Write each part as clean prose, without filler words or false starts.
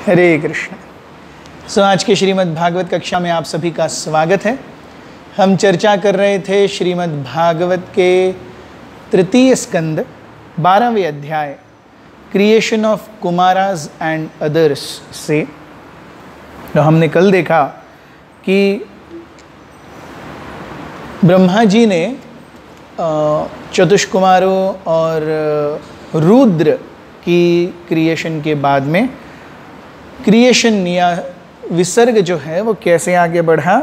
हरे कृष्ण। आज के श्रीमद् भागवत कक्षा में आप सभी का स्वागत है। हम चर्चा कर रहे थे श्रीमद् भागवत के तृतीय स्कंद 12वें अध्याय creation of Kumaras and others से। तो हमने कल देखा कि ब्रह्मा जी ने चतुष्कुमारों और रुद्र की क्रिएशन के बाद में क्रिएशन या विसर्ग जो है वो कैसे आगे बढ़ा।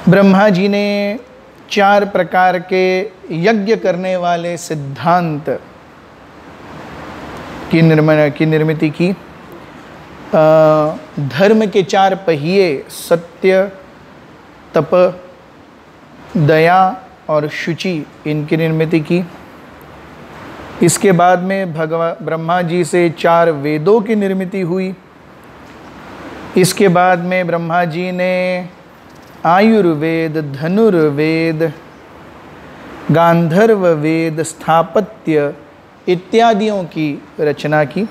ब्रह्मा जी ने 4 प्रकार के यज्ञ करने वाले सिद्धांत की निर्मिति की। धर्म के 4 पहिए सत्य, तप, दया और शुचि, इनकी निर्मिति की। इसके बाद में ब्रह्मा जी से 4 वेदों की निर्मिति हुई। इसके बाद में ब्रह्मा जी ने आयुर्वेद, धनुर्वेद, गांधर्व वेद, स्थापत्य इत्यादियों की रचना की।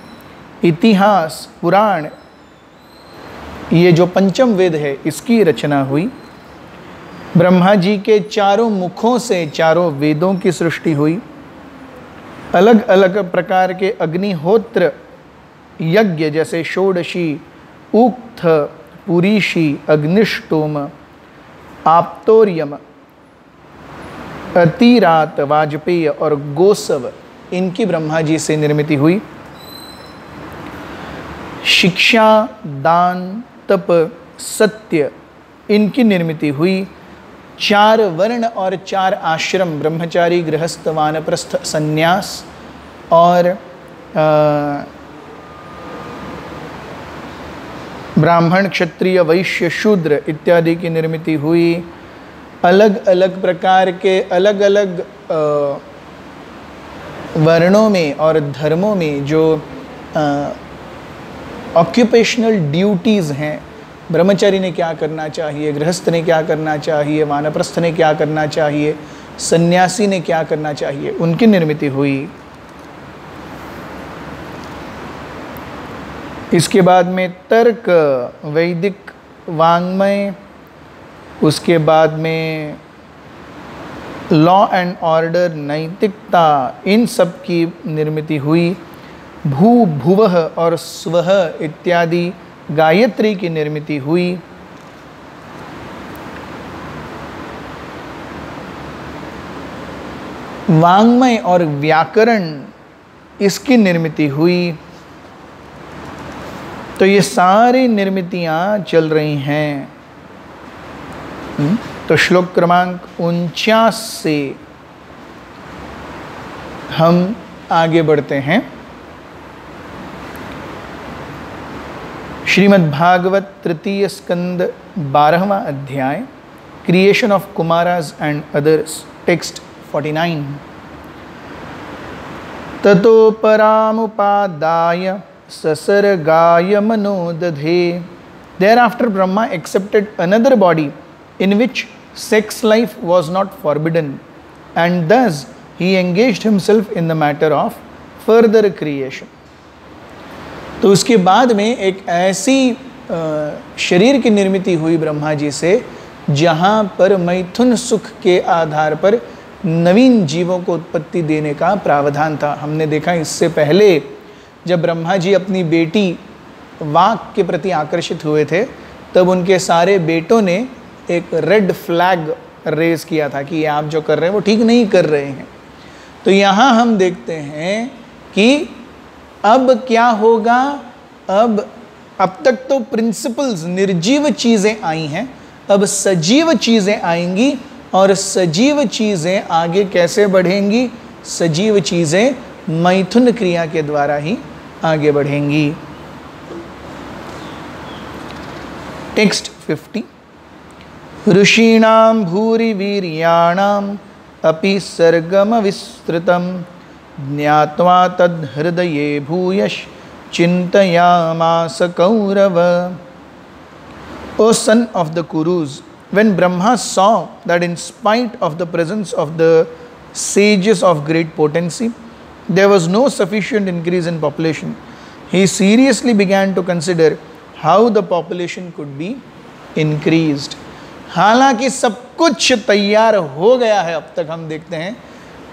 इतिहास, पुराण, ये जो पंचम वेद है इसकी रचना हुई। ब्रह्मा जी के 4 मुखों से 4 वेदों की सृष्टि हुई। अलग अलग प्रकार के अग्निहोत्र यज्ञ जैसे षोडशी, उक्त, पुरीशी, अग्निष्टोम, आप्तोर्यम, अतिरात, वाजपेय और गोसव, इनकी ब्रह्मा जी से निर्मिति हुई। शिक्षा, दान, तप, सत्य, इनकी निर्मिति हुई। 4 वर्ण और 4 आश्रम, ब्रह्मचारी, गृहस्थ, वानप्रस्थ, संन्यास और ब्राह्मण, क्षत्रिय, वैश्य, शूद्र इत्यादि की निर्मिति हुई। अलग अलग प्रकार के अलग अलग वर्णों में और धर्मों में जो ऑक्यूपेशनल ड्यूटीज़ हैं, ब्रह्मचारी ने क्या करना चाहिए, गृहस्थ ने क्या करना चाहिए, वानप्रस्थ ने क्या करना चाहिए, सन्यासी ने क्या करना चाहिए, उनकी निर्मिति हुई। इसके बाद में तर्क, वैदिक वाङ्मय, उसके बाद में लॉ एंड ऑर्डर, नैतिकता, इन सब की निर्मिति हुई। भू, भुवः और स्वः इत्यादि गायत्री की निर्मिति हुई। वाङ्मय और व्याकरण, इसकी निर्मिति हुई। तो ये सारी निर्मितियां चल रही हैं। तो श्लोक क्रमांक 49 से हम आगे बढ़ते हैं। श्रीमद् भागवत तृतीय स्कंद 12वां अध्याय creation of Kumaras and others, text 49। ततो परामुपादाय ससर्गाय मनोदधे। Thereafter Brahma accepted another body in which sex life was not forbidden, and thus he engaged himself in the matter of further creation. तो उसके बाद में एक ऐसी शरीर की निर्मिति हुई ब्रह्मा जी से जहाँ पर मैथुन सुख के आधार पर नवीन जीवों को उत्पत्ति देने का प्रावधान था। हमने देखा इससे पहले जब ब्रह्मा जी अपनी बेटी वाक के प्रति आकर्षित हुए थे तब उनके सारे बेटों ने एक रेड फ्लैग रेज किया था कि ये आप जो कर रहे हैं वो ठीक नहीं कर रहे हैं। तो यहाँ हम देखते हैं कि अब क्या होगा। अब तक तो प्रिंसिपल्स, निर्जीव चीज़ें आई हैं, अब सजीव चीज़ें आएंगी और सजीव चीज़ें आगे कैसे बढ़ेंगी। सजीव चीज़ें मैथुन क्रिया के द्वारा ही आगे बढ़ेंगी। टेक्स्ट 50। ऋषीणां भूरि वीर्याणाम् अपि सर्गम विस्तृतम् ज्ञात्वा तद्हृदये भूयश् चिन्तयामास Kaurava. O son of the Kurus, when Brahma saw that in spite of the presence of the sages of great potency, there was no sufficient increase in population, he seriously began to consider how the population could be increased. हालांकि सब कुछ तैयार हो गया है, अब तक हम देखते हैं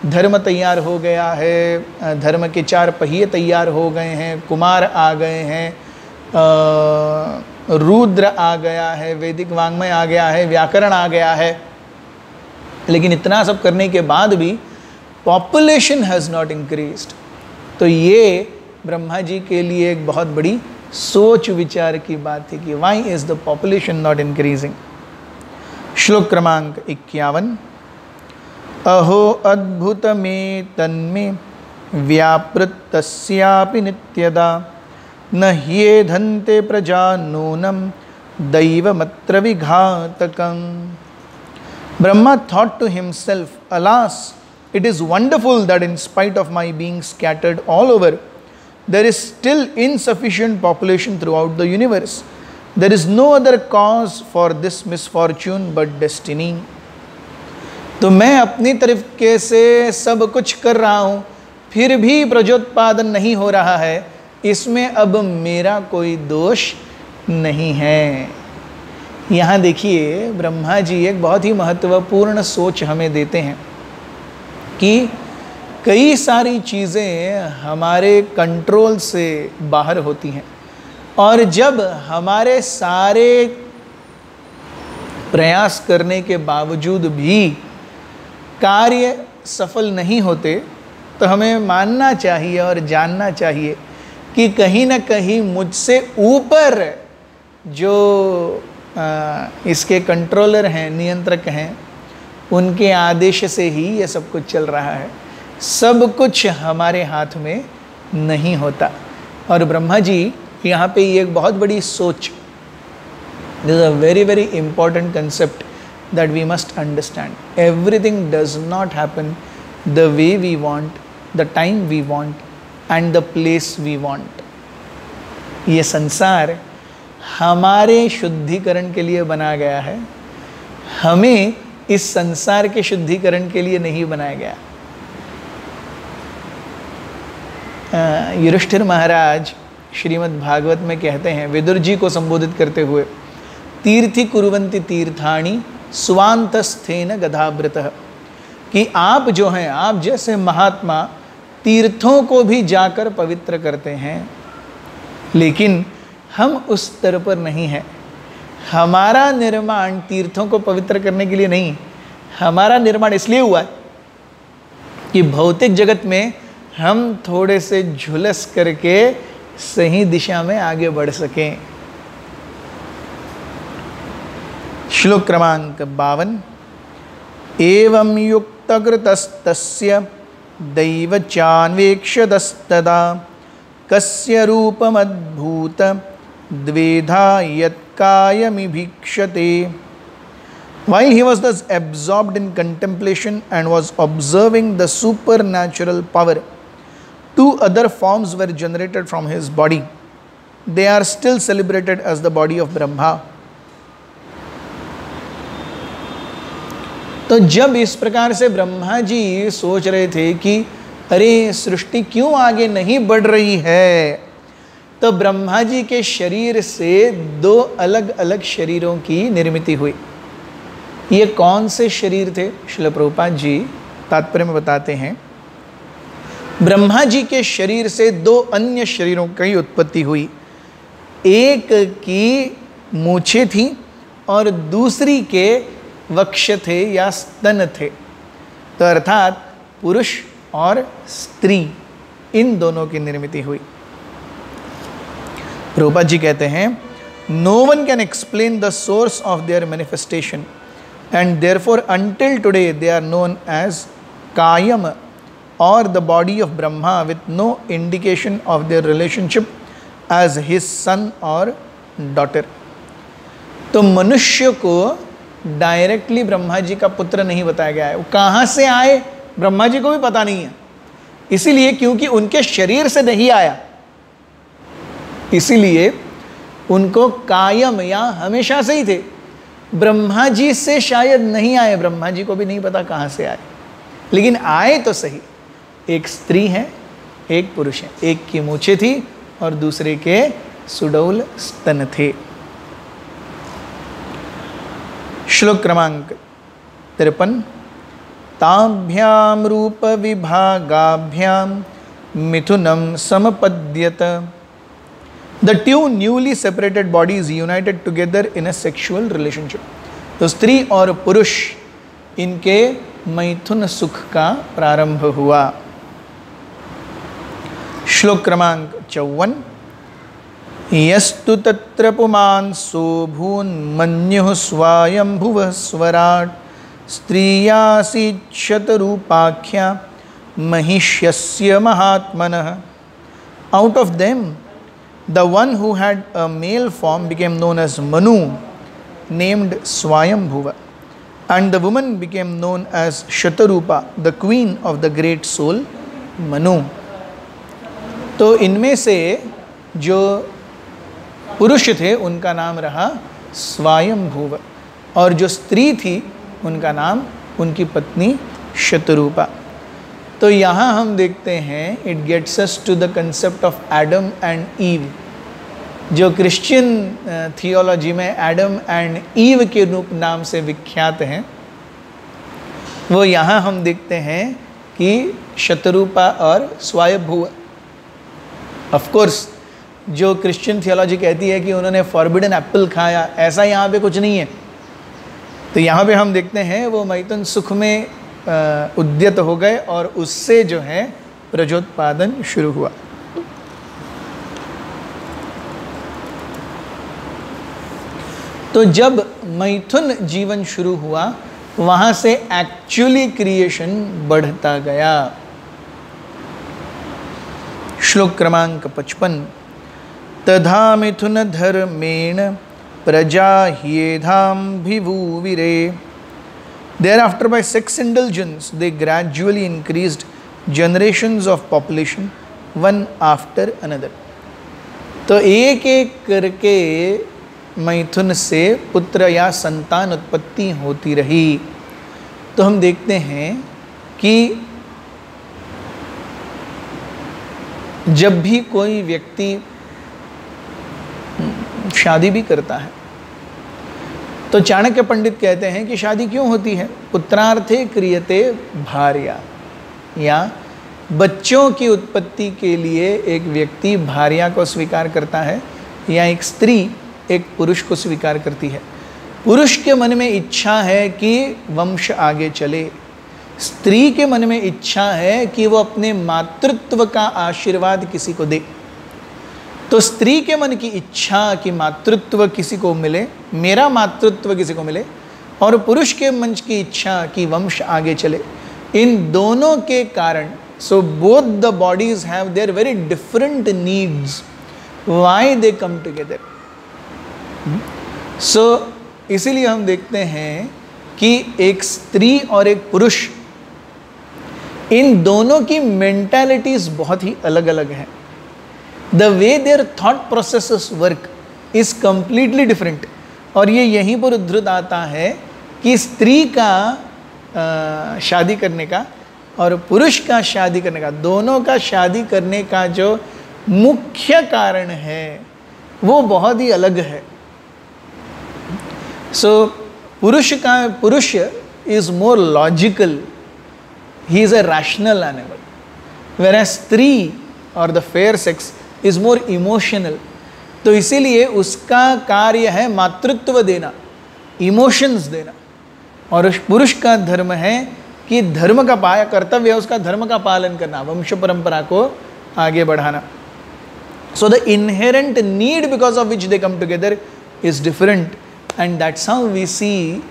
धर्म तैयार हो गया है, धर्म के 4 पहिए तैयार हो गए हैं, कुमार आ गए हैं, रुद्र आ गया है, वैदिक वाङ्मय आ गया है, व्याकरण आ गया है, लेकिन इतना सब करने के बाद भी पॉपुलेशन हैज़ नॉट इंक्रीज्ड। तो ये ब्रह्मा जी के लिए एक बहुत बड़ी सोच विचार की बात थी कि why is the population not increasing. श्लोक क्रमांक 51। अहो अद्भुतमे तन्मे व्यापृतस्यापि नित्यदा न ह्येधन्ते प्रजा नूनम दैवमत्र विघातकम्। Brahma thought to himself, alas, it is wonderful that in spite of my being scattered all over, there is still insufficient population throughout the universe. There is no other cause for this misfortune but destiny. तो मैं अपनी तरफ के से सब कुछ कर रहा हूँ, फिर भी प्रजोत्पादन नहीं हो रहा है, इसमें अब मेरा कोई दोष नहीं है। यहाँ देखिए ब्रह्मा जी एक बहुत ही महत्वपूर्ण सोच हमें देते हैं कि कई सारी चीज़ें हमारे कंट्रोल से बाहर होती हैं, और जब हमारे सारे प्रयास करने के बावजूद भी कार्य सफल नहीं होते, तो हमें मानना चाहिए और जानना चाहिए कि कहीं ना कहीं मुझसे ऊपर जो इसके कंट्रोलर हैं, नियंत्रक हैं, उनके आदेश से ही ये सब कुछ चल रहा है। सब कुछ हमारे हाथ में नहीं होता। और ब्रह्मा जी यहाँ पे ये एक बहुत बड़ी सोच, this is a very very important concept that we must understand. Everything does not happen the way we want, the time we want and the place we want. ये संसार हमारे शुद्धिकरण के लिए बना गया है, हमें इस संसार के शुद्धिकरण के लिए नहीं बनाया गया। युधिष्ठिर महाराज श्रीमद् भागवत में कहते हैं विदुर जी को संबोधित करते हुए, तीर्थि कुर्वन्ति तीर्थानि स्वान्तस्थेन गधाव्रतः, कि आप जो हैं, आप जैसे महात्मा तीर्थों को भी जाकर पवित्र करते हैं, लेकिन हम उस स्तर पर नहीं हैं। हमारा निर्माण तीर्थों को पवित्र करने के लिए नहीं, हमारा निर्माण इसलिए हुआ है कि भौतिक जगत में हम थोड़े से झुलस करके सही दिशा में आगे बढ़ सकें। श्लोक क्रमांक 52। एवं युक्तकृतस्तस्य दैवचान्वेक्षतस्तदा कस्य रूपमद्भूत द्वेधा यत्कायमिभीक्षते। While he was thus absorbed in contemplation and was observing the supernatural power, 2 other forms were generated from his body. They are still celebrated as the body of Brahma. तो जब इस प्रकार से ब्रह्मा जी सोच रहे थे कि अरे सृष्टि क्यों आगे नहीं बढ़ रही है, तो ब्रह्मा जी के शरीर से 2 अलग अलग शरीरों की निर्मिति हुई। ये कौन से शरीर थे? श्रील प्रभुपाद जी तात्पर्य में बताते हैं, ब्रह्मा जी के शरीर से 2 अन्य शरीरों की उत्पत्ति हुई। एक की मूछें थी और दूसरी के वक्ष थे या स्तन थे। तो अर्थात पुरुष और स्त्री, इन दोनों की निर्मिति हुई। प्रभुपाद जी कहते हैं, no one can explain the source of their manifestation and therefore until today they are known as Kayam or the body of Brahma, with no indication of their relationship as his son or daughter. तो मनुष्य को directly Brahma ji का पुत्र नहीं बताया गया है। वो कहाँ से आए ब्रह्मा जी को भी पता नहीं है, इसीलिए क्योंकि उनके शरीर से नहीं आया, इसीलिए उनको कायम या हमेशा से ही थे। ब्रह्मा जी से शायद नहीं आए, ब्रह्मा जी को भी नहीं पता कहाँ से आए, लेकिन आए तो सही। एक स्त्री है एक पुरुष हैं, एक की मूछें थी और दूसरे के सुडौल स्तन थे। श्लोक क्रमांक 53। ताभ्याम रूप विभागाभ्याम मिथुनम समपद्यत। The two newly separated bodies united together in a sexual relationship. तो स्त्री और पुरुष इनके मैथुन सुख का प्रारंभ हुआ। श्लोक क्रमांक 54। यस्तु तत्र पुमांसो भून्मन्युः स्वायंभुवः स्वराट् स्त्रियासीत् शतरूपाख्या महिष्यस्य महात्मनः। Out of them, the one who had a male form became known as Manu, named Swayambhuva, and the woman became known as Shatarupa, the queen of the great soul Manu. तो इनमें से जो पुरुष थे उनका नाम रहा स्वायंभुव, और जो स्त्री थी उनका नाम उनकी पत्नी शतरूपा। तो यहाँ हम देखते हैं it gets us to the concept of Adam and Eve, जो क्रिश्चियन थियोलॉजी में एडम एंड ईव के रूप नाम से विख्यात हैं। वो यहाँ हम देखते हैं कि शतरूपा और स्वायंभुव। ऑफ कोर्स जो क्रिश्चियन थियोलॉजी कहती है कि उन्होंने फॉरबिडन एप्पल खाया, ऐसा यहाँ पे कुछ नहीं है। तो यहाँ पे हम देखते हैं वो मैथुन सुख में उद्यत हो गए और उससे जो है प्रजोत्पादन शुरू हुआ। तो जब मैथुन जीवन शुरू हुआ वहाँ से एक्चुअली क्रिएशन बढ़ता गया। श्लोक क्रमांक 55। तथा मिथुन धर्मेण प्रजा ह्येधाम भिभुविरे। Thereafter, by sex indulgence, they gradually increased generations of population one after another. तो एक एक करके मैथुन से पुत्र या संतान उत्पत्ति होती रही। तो हम देखते हैं कि जब भी कोई व्यक्ति शादी भी करता है तो चाणक्य पंडित कहते हैं कि शादी क्यों होती है? पुत्रार्थे क्रियते भार्या, या बच्चों की उत्पत्ति के लिए एक व्यक्ति भार्या को स्वीकार करता है या एक स्त्री एक पुरुष को स्वीकार करती है। पुरुष के मन में इच्छा है कि वंश आगे चले, स्त्री के मन में इच्छा है कि वो अपने मातृत्व का आशीर्वाद किसी को दे। तो स्त्री के मन की इच्छा कि मातृत्व किसी को मिले, मेरा मातृत्व किसी को मिले, और पुरुष के मन की इच्छा कि वंश आगे चले, इन दोनों के कारण so both the bodies have their very different needs, why they come together. So इसीलिए हम देखते हैं कि एक स्त्री और एक पुरुष, इन दोनों की मेंटालिटीज बहुत ही अलग अलग हैं। The way their thought processes work is completely different। और ये यहीं पर उद्धृत आता है कि स्त्री का शादी करने का और पुरुष का शादी करने का, दोनों का शादी करने का जो मुख्य कारण है वो बहुत ही अलग है। पुरुष is more logical, he is a rational animal, whereas स्त्री और the fair sex is more emotional। तो इसीलिए उसका कार्य है मातृत्व देना, इमोशंस देना, और उस पुरुष का धर्म है कि धर्म का कर्तव्य है उसका धर्म का पालन करना, वंश परंपरा को आगे बढ़ाना। So the inherent need because of which they come together is different, and that's how we see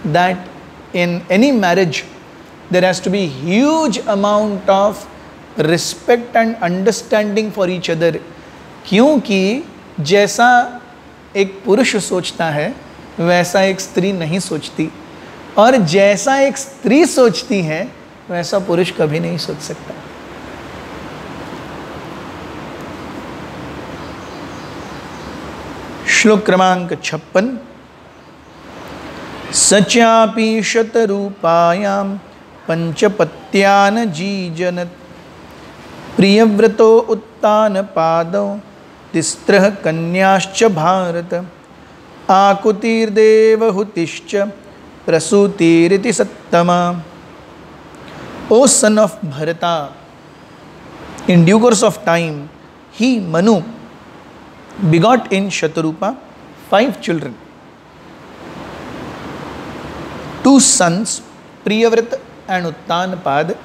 that in any marriage there has to be huge amount of respect and understanding for each other. क्योंकि जैसा एक पुरुष सोचता है वैसा एक स्त्री नहीं सोचती, और जैसा एक स्त्री सोचती है वैसा पुरुष कभी नहीं सोच सकता। श्लोक क्रमांक 56। सचापि शतरूपायां पंचपत्यान जीजनत प्रियव्रतो उत्तानपादौ तिस्रः कन्याश्च Bharat आकुतिर्देवहुतिश्च प्रसूतिरिति सत्तमा। O son of Bharata, in due course of time, he, Manu, begot in Shatarupa 5 children. 2 sons, Priyavrata and Uttanapad,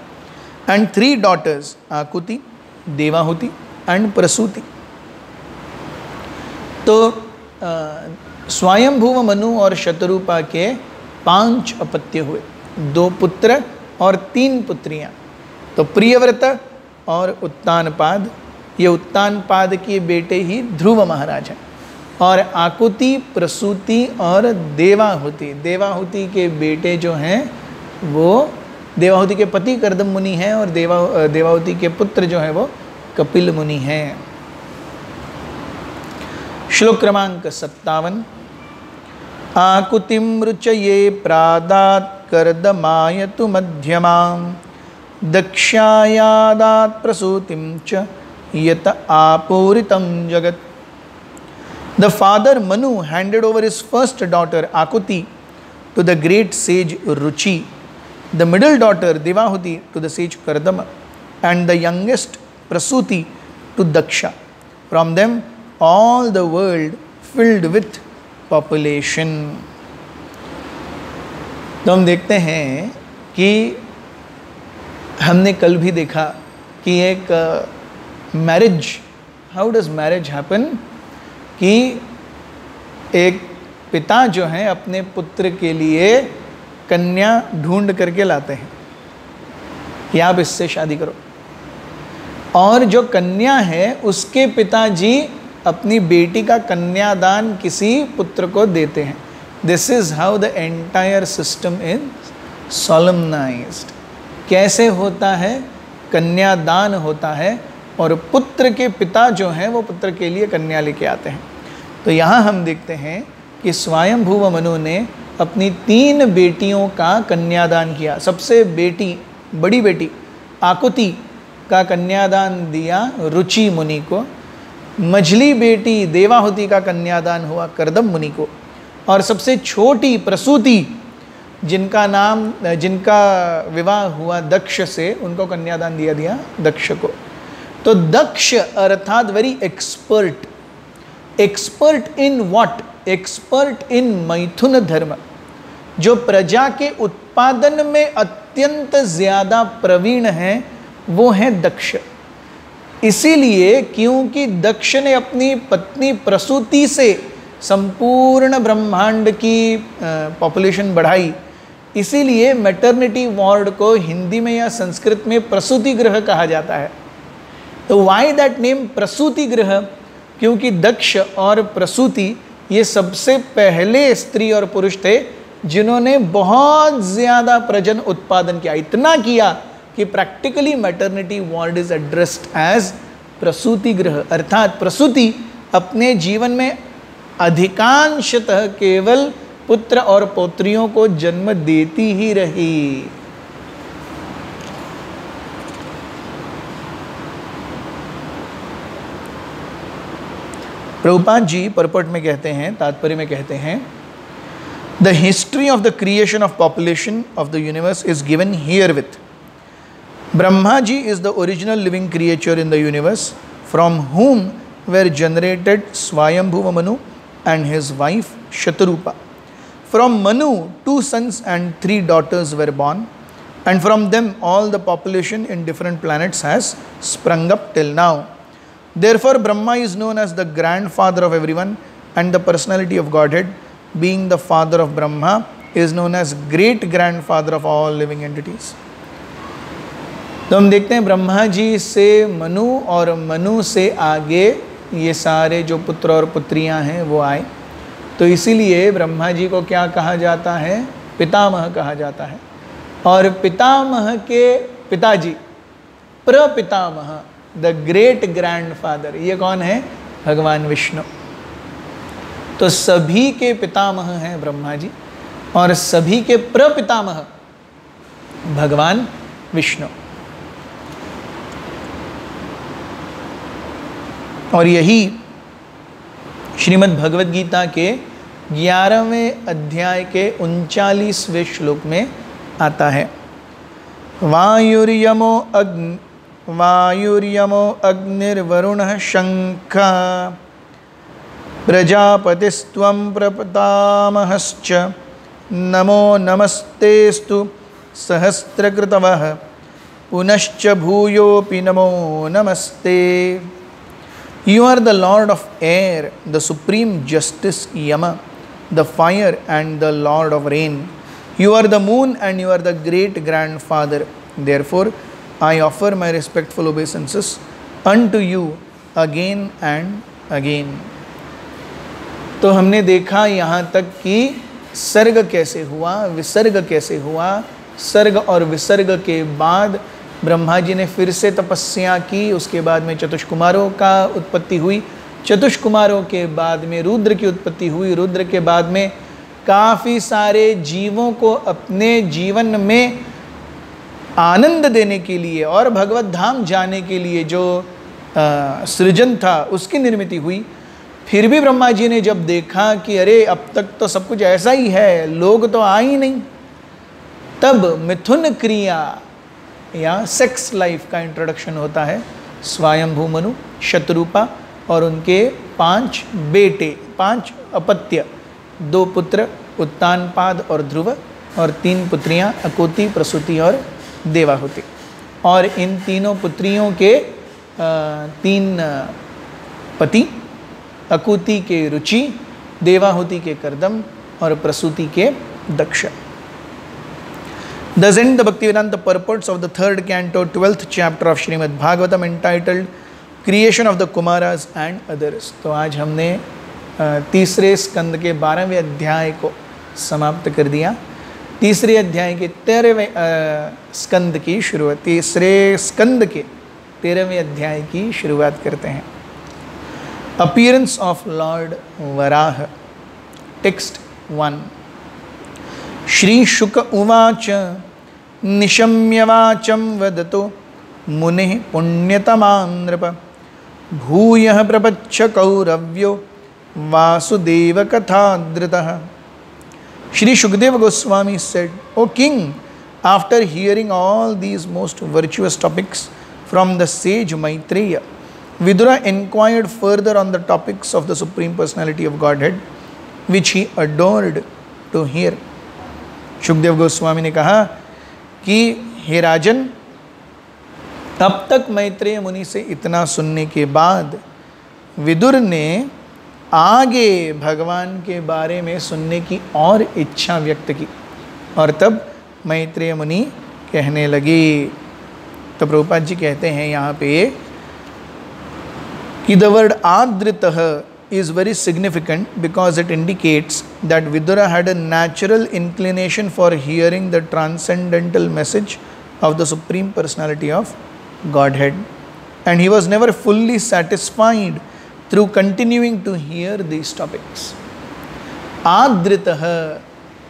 and 3 daughters, Akuti, Devahuti and Prasuti. तो स्वयंभुव मनु और शतरूपा के 5 अपत्य हुए, 2 पुत्र और 3 पुत्रियां। तो प्रियव्रत और उत्तानपाद, ये उत्तानपाद के बेटे ही ध्रुव महाराज हैं। और आकुति, प्रसूति और देवाहुति, देवाहुति के बेटे जो हैं वो देवाहुति के पति कर्दम मुनि हैं और देवाहुति के पुत्र जो हैं वो कपिल मुनि हैं। श्लोक क्रमांक 57। आकुतिं रुचये प्रादात् कर्दमायतु मध्यमां दक्षायादात् प्रसूतिं च यत आपूरितं जगत्। The father Manu handed over his first daughter Akuti to the great sage Ruchi, the middle daughter Devahuti to the sage Kardama, and the youngest Prasuti to Daksha. From them all the world filled with population. तो हम देखते हैं कि हमने कल भी देखा कि एक marriage, how does marriage happen, कि एक पिता जो हैं अपने पुत्र के लिए कन्या ढूंढ करके लाते हैं कि आप इससे शादी करो, और जो कन्या है उसके पिताजी अपनी बेटी का कन्यादान किसी पुत्र को देते हैं। This is how the entire system is solemnized. कैसे होता है? कन्यादान होता है और पुत्र के पिता जो हैं वो पुत्र के लिए कन्या लेके आते हैं। तो यहाँ हम देखते हैं कि स्वयंभुव मनु ने अपनी 3 बेटियों का कन्यादान किया। सबसे बड़ी बेटी आकुति का कन्यादान दिया रुचि मुनि को, मझली बेटी देवाहुति का कन्यादान हुआ कर्दम मुनि को, और सबसे छोटी प्रसूति जिनका विवाह हुआ दक्ष से, उनको कन्यादान दिया दक्ष को। तो दक्ष अर्थात very expert in what? Expert in मैथुन धर्म, जो प्रजा के उत्पादन में अत्यंत ज्यादा प्रवीण हैं, वो हैं दक्ष। इसीलिए क्योंकि दक्ष ने अपनी पत्नी प्रसूति से संपूर्ण ब्रह्मांड की पॉपुलेशन बढ़ाई, इसीलिए मैटरनिटी वार्ड को हिंदी में या संस्कृत में प्रसूति गृह कहा जाता है। तो व्हाई दैट नेम प्रसूति गृह? क्योंकि दक्ष और प्रसूति ये सबसे पहले स्त्री और पुरुष थे जिन्होंने बहुत ज़्यादा प्रजन उत्पादन किया। इतना किया कि practically maternity ward is addressed as प्रसूति गृह, अर्थात प्रसूति अपने जीवन में अधिकांशतः केवल पुत्र और पौत्रियों को जन्म देती ही रही। प्रभुपाद जी परपट में कहते हैं, तात्पर्य में कहते हैं, the history of the creation of population of the universe is given here with Brahma ji is the original living creature in the universe, from whom were generated Swayambhuva Manu and his wife Shatarupa. From Manu 2 sons and 3 daughters were born, and from them all the population in different planets has sprung up till now. Therefore Brahma is known as the grandfather of everyone, and the personality of Godhead, being the father of Brahma, is known as great grandfather of all living entities. तो हम देखते हैं ब्रह्मा जी से मनु और मनु से आगे ये सारे जो पुत्र और पुत्रियां हैं वो आए। तो इसीलिए ब्रह्मा जी को क्या कहा जाता है? पितामह कहा जाता है। और पितामह के पिताजी प्रपितामह, द ग्रेट ग्रैंडफादर, ये कौन है? भगवान विष्णु। तो सभी के पितामह हैं ब्रह्मा जी और सभी के प्रपितामह भगवान विष्णु। और यही श्रीमद् भगवद गीता के 11वें अध्याय के 39वें श्लोक में आता है। वायुर्यमो अग्निर्वरुणः शंखः प्रजापतिस्त्वं प्रपितामहश्च नमो नमस्तेस्तु सहस्रकृतवः पुनश्च भूयोऽपि नमो नमस्ते। You are the Lord of air, the supreme justice Yama, the fire and the Lord of rain. You are the moon and you are the great grandfather. Therefore, I offer my respectful obeisances unto you again and again. तो हमने देखा यहाँ तक कि सर्ग कैसे हुआ, विसर्ग कैसे हुआ। सर्ग और विसर्ग के बाद ब्रह्मा जी ने फिर से तपस्या की, उसके बाद में चतुष्कुमारों का उत्पत्ति हुई, चतुष्कुमारों के बाद में रुद्र की उत्पत्ति हुई, रुद्र के बाद में काफ़ी सारे जीवों को अपने जीवन में आनंद देने के लिए और भगवत धाम जाने के लिए जो सृजन था उसकी निर्मिति हुई। फिर भी ब्रह्मा जी ने जब देखा कि अरे अब तक तो सब कुछ ऐसा ही है, लोग तो आ ही नहीं, तब मिथुन क्रिया या सेक्स लाइफ का इंट्रोडक्शन होता है। स्वयंभू मनु, शतरूपा और उनके 5 बेटे, 5 अपत्य, 2 पुत्र उत्तानपाद और ध्रुव और 3 पुत्रियां अकोति, प्रसूति और देवाहुति। और इन तीनों पुत्रियों के 3 पति, अकुति के रुचि, देवाहुति के कर्दम और प्रसूति के दक्ष। Thus end the Bhaktivedanta purports of the 3rd canto, 12th chapter of Srimad Bhagavatam entitled Creation of the Kumaras and Others। तो आज हमने तीसरे स्कंद के 12वें अध्याय को समाप्त कर दिया। तीसरे अध्याय के 13वें स्कंद की शुरुआत, तीसरे स्कंद के 13वें अध्याय की शुरुआत करते हैं। Appearance of Lord Varaha, Text 1। Shri शुक उवाच निशम्य वाचं वदतो मुनिः पुण्यतमां नृप भूयः प्रपच्छ कौरव्यो Vasudev कथादृतः। Shri Shukadeva Goswami said, O king, after hearing all these most virtuous topics from the sage Maitreya, Vidura inquired further on the topics of the Supreme Personality of Godhead, which he adored to hear। Shukdev Goswami ने कहा कि हे राजन, अब तक मैत्रेय मुनि से इतना सुनने के बाद विदुर ने आगे भगवान के बारे में सुनने की और इच्छा व्यक्त की। और तब मैत्रेय मुनि कहने लगे। तो प्रभुपाद जी कहते हैं यहाँ पे कि द वर्ड आदृतः is very significant because it indicates that Vidura had a natural inclination for hearing the transcendental message of the Supreme Personality of Godhead, and he was never fully satisfied through continuing to hear these topics। आदृतः,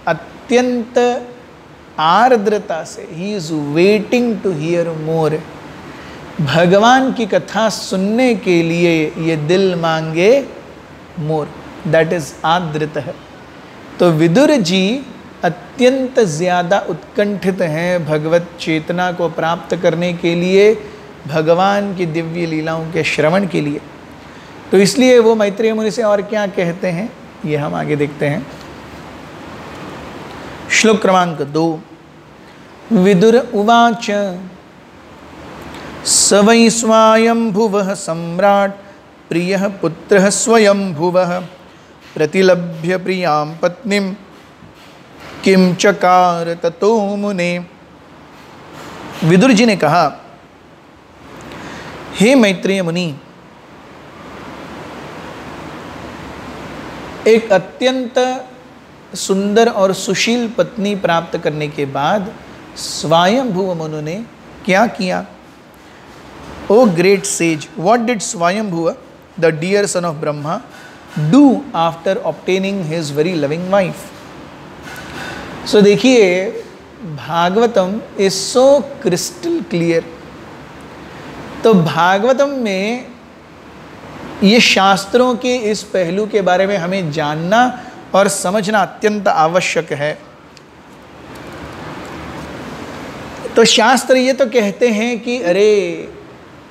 अत्यंत आर्द्रता से, he is waiting to hear more। भगवान की कथा सुनने के लिए ये दिल मांगे मोर, दैट इज आदृतः। तो विदुर जी अत्यंत ज़्यादा उत्कंठित हैं भगवत चेतना को प्राप्त करने के लिए, भगवान की दिव्य लीलाओं के श्रवण के लिए। तो इसलिए वो मैत्रेय मुनि से और क्या कहते हैं ये हम आगे देखते हैं। श्लोक क्रमांक 2। विदुर उवाच स वै स्वायंभुवः सम्राट् प्रियः पुत्रः स्वयंभुवः प्रतिलभ्य प्रियां पत्नीं किं चकार ततो मुने। विदुर जी ने कहा, हे मैत्रेय मुनि, एक अत्यंत सुंदर और सुशील पत्नी प्राप्त करने के बाद स्वयंभुव मनु ने क्या किया। O great sage, what did Svayambhuva, the dear son of Brahma, do after obtaining his very loving wife? So देखिए, Bhagavatam is so crystal clear। तो भागवतम में ये शास्त्रों के इस पहलू के बारे में हमें जानना और समझना अत्यंत आवश्यक है। तो शास्त्र ये तो कहते हैं कि अरे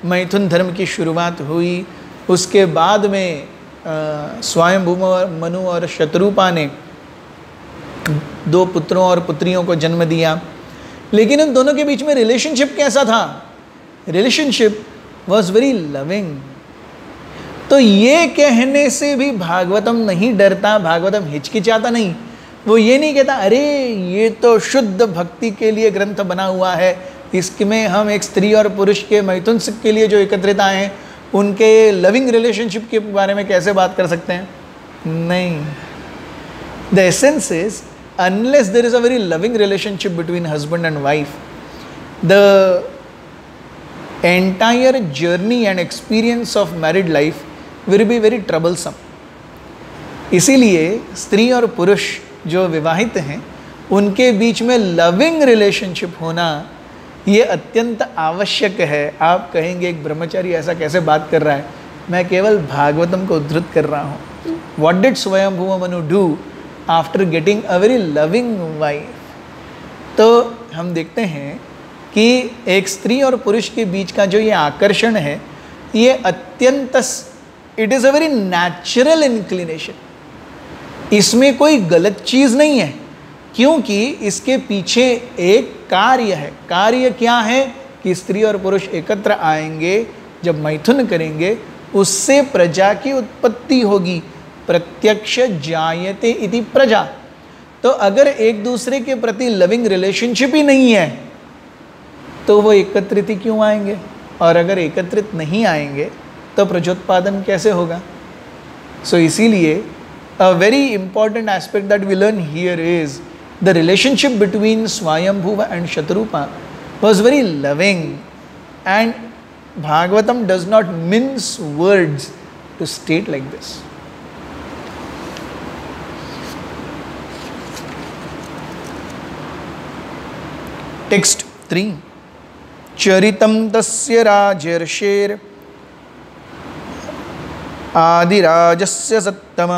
मैथुन धर्म की शुरुआत हुई, उसके बाद में स्वयंभू मनु और शतरूपा ने 2 पुत्रों और पुत्रियों को जन्म दिया, लेकिन उन दोनों के बीच में रिलेशनशिप कैसा था? Relationship was very loving. तो ये कहने से भी भागवतम नहीं डरता, भागवतम हिचकिचाता नहीं। वो ये नहीं कहता अरे ये तो शुद्ध भक्ति के लिए ग्रंथ बना हुआ है, इसमें हम एक स्त्री और पुरुष के मैथुन सुख के लिए जो एकत्रित आए हैं उनके लविंग रिलेशनशिप के बारे में कैसे बात कर सकते हैं? नहीं। The essence is unless there is a very loving relationship between husband and wife, the entire journey and experience of married life will be very troublesome. इसीलिए स्त्री और पुरुष जो विवाहित हैं उनके बीच में लविंग रिलेशनशिप होना ये अत्यंत आवश्यक है। आप कहेंगे एक ब्रह्मचारी ऐसा कैसे बात कर रहा है? मैं केवल भागवतम को उद्धृत कर रहा हूँ। व्हाट डिड स्वयंभू Manu do after getting a very loving wife? तो हम देखते हैं कि एक स्त्री और पुरुष के बीच का जो ये आकर्षण है ये अत्यंत, it is a very natural inclination. इसमें कोई गलत चीज़ नहीं है, क्योंकि इसके पीछे एक कार्य है। कार्य क्या है? कि स्त्री और पुरुष एकत्र आएंगे, जब मैथुन करेंगे उससे प्रजा की उत्पत्ति होगी। प्रत्यक्ष जायते इति प्रजा। तो अगर एक दूसरे के प्रति लविंग रिलेशनशिप ही नहीं है तो वो एकत्रित ही क्यों आएंगे? और अगर एकत्रित नहीं आएंगे तो प्रजोत्पादन कैसे होगा? सो इसीलिए a very important aspect that we learn here is the relationship between Swayambhuva and Shatarupa was very loving, and Bhagavatam does not mince words to state like this. Text 3. Charitam tasya rajarshir आदिराजस्य सत्तम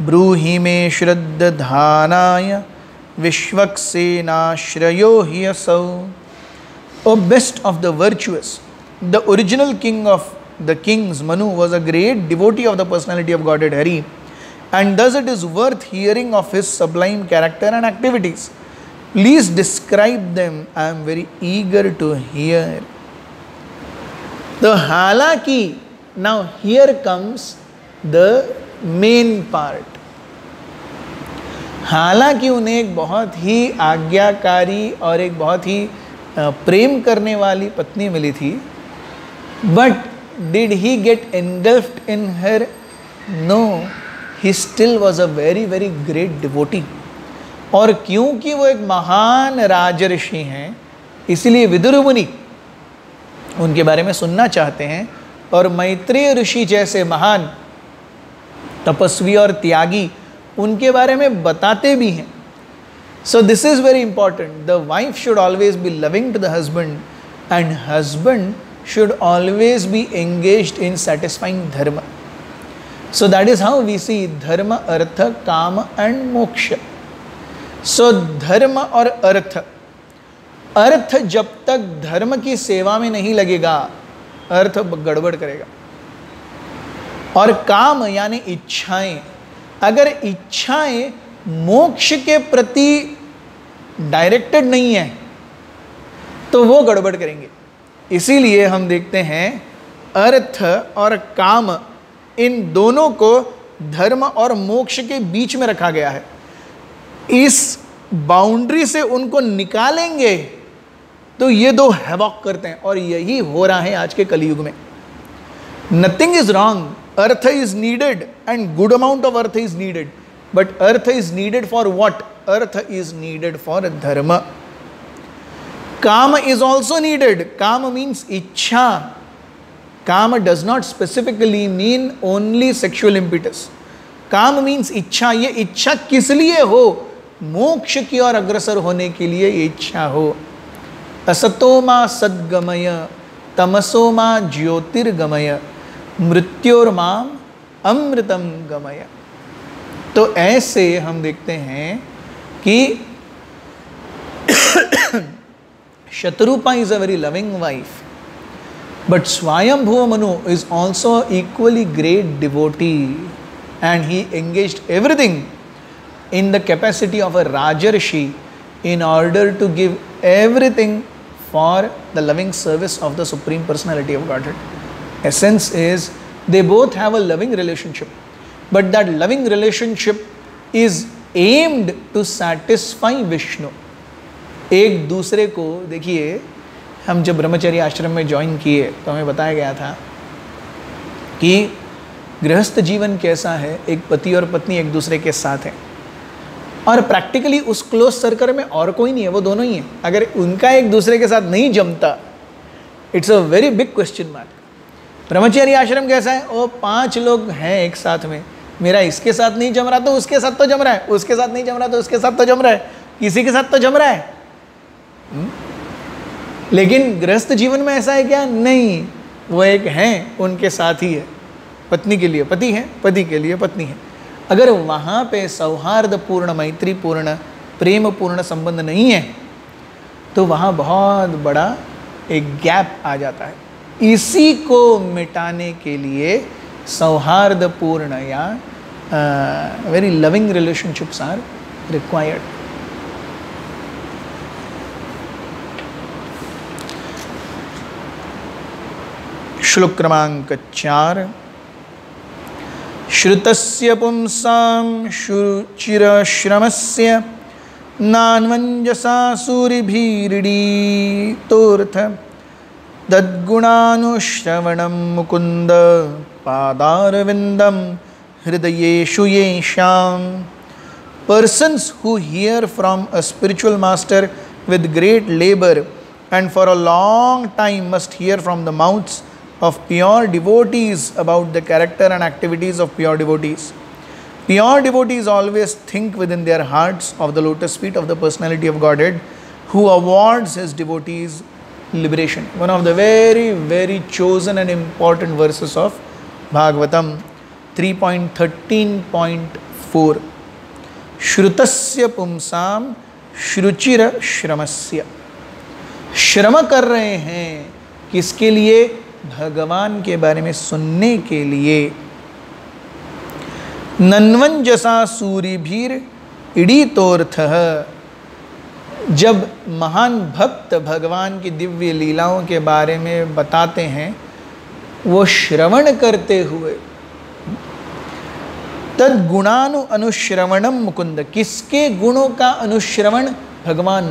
ब्रूहि मे श्रद्धानाय विश्वक्सेनाश्रयो हि असौ। O best of the virtuous, the original king of the kings, Manu, was a great devotee of the personality of Godhead Hari, and thus it is worth hearing of his sublime character and activities. Please describe them, I am very eager to hear. The halaki, now here comes the main part. हालांकि उन्हें एक बहुत ही आज्ञाकारी और एक बहुत ही प्रेम करने वाली पत्नी मिली थी, but did he get engulfed in her? No, he still was a very very great devotee. और क्योंकि वो एक महान राजर्षि हैं, इसलिए विदुर मुनि उनके बारे में सुनना चाहते हैं, और मैत्रेय ऋषि जैसे महान तपस्वी और त्यागी उनके बारे में बताते भी हैं। So this is very important. The wife should always be loving to the husband, and husband should always be engaged in satisfying dharma. So that is how we see dharma, artha, काम एंड मोक्ष। सो धर्म और अर्थ, अर्थ जब तक धर्म की सेवा में नहीं लगेगा अर्थ गड़बड़ करेगा। और काम यानी इच्छाएं, अगर इच्छाएं मोक्ष के प्रति डायरेक्टेड नहीं है तो वो गड़बड़ करेंगे। इसीलिए हम देखते हैं अर्थ और काम, इन दोनों को धर्म और मोक्ष के बीच में रखा गया है। इस बाउंड्री से उनको निकालेंगे तो ये दो हैवॉक करते हैं, और यही हो रहा है आज के कलयुग में। Nothing is wrong, earth is needed and good amount of earth is needed, but earth is needed for what? Earth is needed for धर्म। काम इज ऑल्सो नीडेड। काम मीन्स इच्छा। काम does not specifically mean only sexual impetus. काम means इच्छा। ये इच्छा किस लिए हो? मोक्ष की ओर अग्रसर होने के लिए ये इच्छा हो। असतो मा सद्गमय, तमसो मा ज्योतिर्गमय, मृत्योर्माम अमृतम गमय। तो ऐसे हम देखते हैं कि Shatrupa is a very loving wife, but Swayambhuva Manu is also equally great devotee, and he engaged everything in the capacity of a Rajarshi in order to give everything for the loving service of the Supreme Personality of Godhead. Essence is they both have a loving relationship, but that loving relationship is aimed to satisfy Vishnu. एक दूसरे को देखिए, हम जब ब्रह्मचर्य आश्रम में join किए तो हमें बताया गया था कि गृहस्थ जीवन कैसा है, एक पति और पत्नी एक दूसरे के साथ हैं और प्रैक्टिकली उस क्लोज सर्कल में और कोई नहीं है, वो दोनों ही हैं। अगर उनका एक दूसरे के साथ नहीं जमता, it's a very big question mark. ब्रह्मचर्य आश्रम कैसा है, वो 5 लोग हैं एक साथ में, मेरा इसके साथ नहीं जम रहा तो उसके साथ तो जम रहा है, उसके साथ नहीं जम रहा तो उसके साथ तो जम रहा है, किसी के साथ तो जम रहा है। लेकिन गृहस्थ जीवन में ऐसा है क्या? नहीं, वो एक हैं, उनके साथ ही है। पत्नी के लिए पति है, पति के लिए पत्नी है। अगर वहाँ पे सौहार्दपूर्ण, मैत्रीपूर्ण, प्रेमपूर्ण संबंध नहीं है तो वहाँ बहुत बड़ा एक गैप आ जाता है। इसी को मिटाने के लिए सौहार्दपूर्ण या very loving relationships are required. श्लोक क्रमांक 4। श्रुतस्य पुंसां शुचिरश्रमस्य नान्वञ्जसा सूरिभिरीडितोऽर्थ तद्गुणानुश्रवणं मुकुन्द पादारविन्दं हृदयेषु येषां। Persons who hear from a spiritual master with great labor and for a long time must hear from the mouths of pure devotees about the character and activities of pure devotees. Pure devotees always think within their hearts of the lotus feet of the personality of Godhead, who awards his devotees liberation. One of the very, very chosen and important verses of Bhagavatam 3.13.4. श्रुतस्य पुंसाम श्रुचिर श्रमस्य। श्रम कर रहे हैं किसके लिए? भगवान के बारे में सुनने के लिए। नन्वंजसा सूरिभीर इडितोर्थः। जब महान भक्त भगवान की दिव्य लीलाओं के बारे में बताते हैं, वो श्रवण करते हुए तद गुणानु अनुश्रवणम मुकुंद। किसके गुणों का अनुश्रवण? भगवान